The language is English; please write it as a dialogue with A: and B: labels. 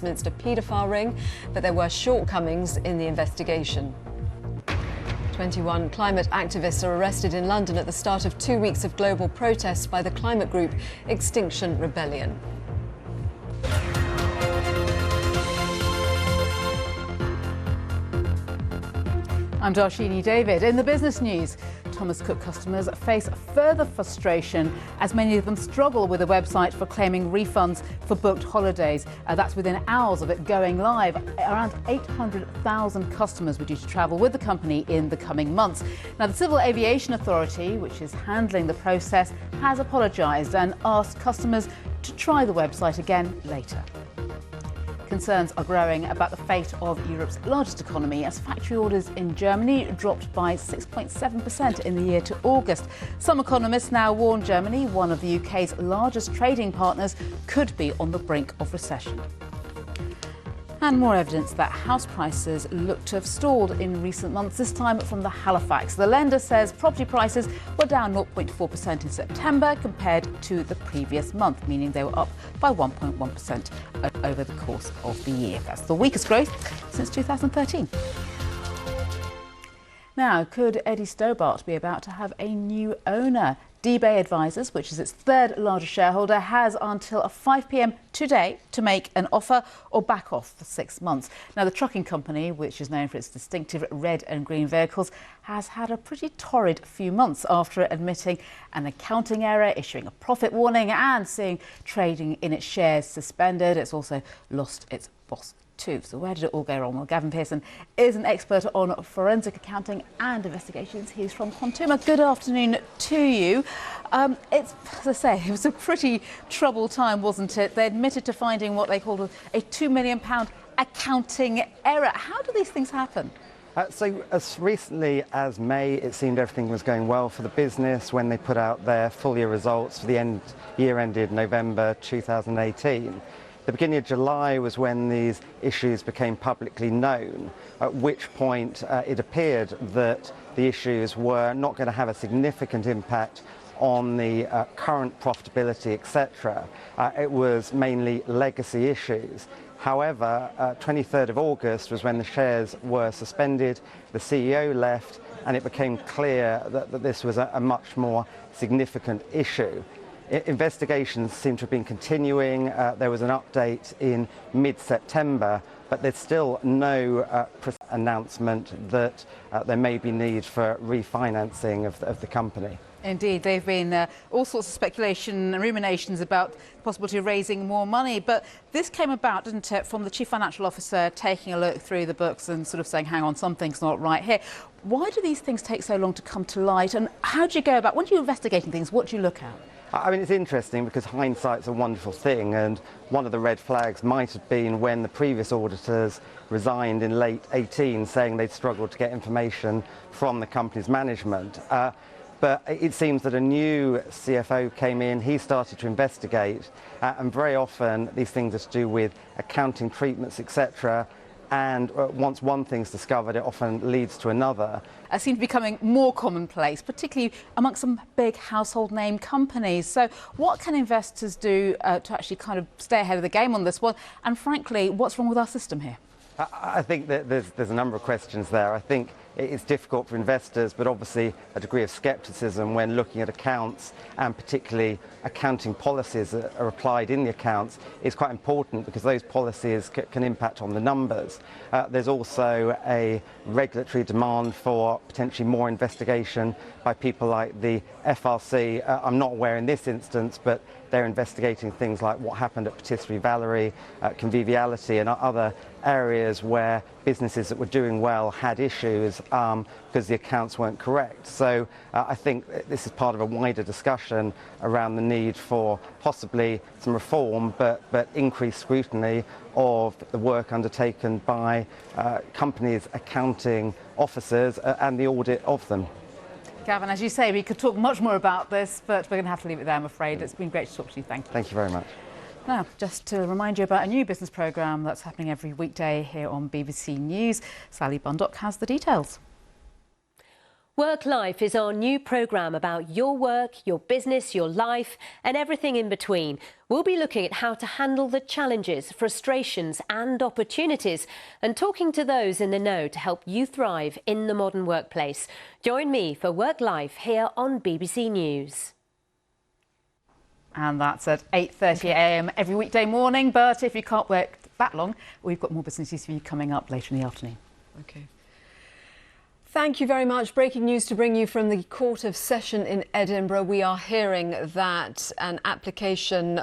A: Westminster paedophile ring, but there were shortcomings in the investigation. 21 climate activists are arrested in London at the start of 2 weeks of global protests by the climate group Extinction Rebellion.
B: I'm Dharshini David. In the business news, Thomas Cook customers face further frustration as many of them struggle with the website for claiming refunds for booked holidays. That's within hours of it going live. Around 800,000 customers were due to travel with the company in the coming months. Now, the Civil Aviation Authority, which is handling the process, has apologised and asked customers to try the website again later. Concerns are growing about the fate of Europe's largest economy as factory orders in Germany dropped by 6.7% in the year to August. Some economists now warn Germany, one of the UK's largest trading partners, could be on the brink of recession. And more evidence that house prices look to have stalled in recent months, this time from the Halifax. The lender says property prices were down 0.4% in September compared to the previous month, meaning they were up by 1.1% over the course of the year. That's the weakest growth since 2013. Now, could Eddie Stobart be about to have a new owner? DBay Advisors, which is its third largest shareholder, has until 5 p.m. today to make an offer or back off for 6 months. Now, the trucking company, which is known for its distinctive red and green vehicles, has had a pretty torrid few months after admitting an accounting error, issuing a profit warning and seeing trading in its shares suspended. It's also lost its boss too. So where did it all go wrong? Well, Gavin Pearson is an expert on forensic accounting and investigations. He's from Quantuma. Good afternoon to you. It's, as I say, it was a pretty troubled time, wasn't it? They admitted to finding what they called a £2 million accounting error. How do these things happen?
C: So as recently as May, it seemed everything was going well for the business when they put out their full year results for the year ended November 2018. The beginning of July was when these issues became publicly known, at which point it appeared that the issues were not going to have a significant impact on the current profitability, etc. It was mainly legacy issues. However, 23rd of August was when the shares were suspended, the CEO left, and it became clear that this was a much more significant issue. Investigations seem to have been continuing. There was an update in mid-September, but there's still no announcement that there may be need for refinancing of the company.
B: Indeed, there have been all sorts of speculation and ruminations about the possibility of raising more money. But this came about, didn't it, from the Chief Financial Officer taking a look through the books and sort of saying, hang on, something's not right here. Why do these things take so long to come to light? And how do you go about, when you're investigating things, what do you look at?
C: I mean, it's interesting because hindsight's a wonderful thing, and one of the red flags might have been when the previous auditors resigned in late 18, saying they'd struggled to get information from the company's management. But it seems that a new CFO came in, he started to investigate, and very often these things are to do with accounting treatments, etc. And once one thing's discovered, it often leads to another.
B: It seems to be becoming more commonplace, particularly amongst some big household name companies. So what can investors do to actually kind of stay ahead of the game on this one? And frankly, what's wrong with our system here?
C: I think that there's a number of questions there. I think it's difficult for investors, but obviously a degree of scepticism when looking at accounts, and particularly accounting policies that are applied in the accounts, is quite important because those policies can impact on the numbers. There's also a regulatory demand for potentially more investigation by people like the FRC. I'm not aware in this instance, but they're investigating things like what happened at Patisserie Valerie, Conviviality and other areas where businesses that were doing well had issues because the accounts weren't correct. So I think this is part of a wider discussion around the need for possibly some reform, but increased scrutiny of the work undertaken by companies' accounting officers and the audit of them.
B: Gavin, as you say, we could talk much more about this, but we're going to have to leave it there, I'm afraid. It's been great to talk to you. Thank you.
C: Thank you very much.
B: Now, just to remind you about a new business programme that's happening every weekday here on BBC News. Sally Bundock has the details.
D: Work Life is our new programme about your work, your business, your life and everything in between. We'll be looking at how to handle the challenges, frustrations and opportunities and talking to those in the know to help you thrive in the modern workplace. Join me for Work Life here on BBC News.
B: And that's at 8:30 a.m. every weekday morning. But if you can't work that long, we've got more business news for you coming up later in the afternoon.
A: OK. Thank you very much. Breaking news to bring you from the Court of Session in Edinburgh. We are hearing that an application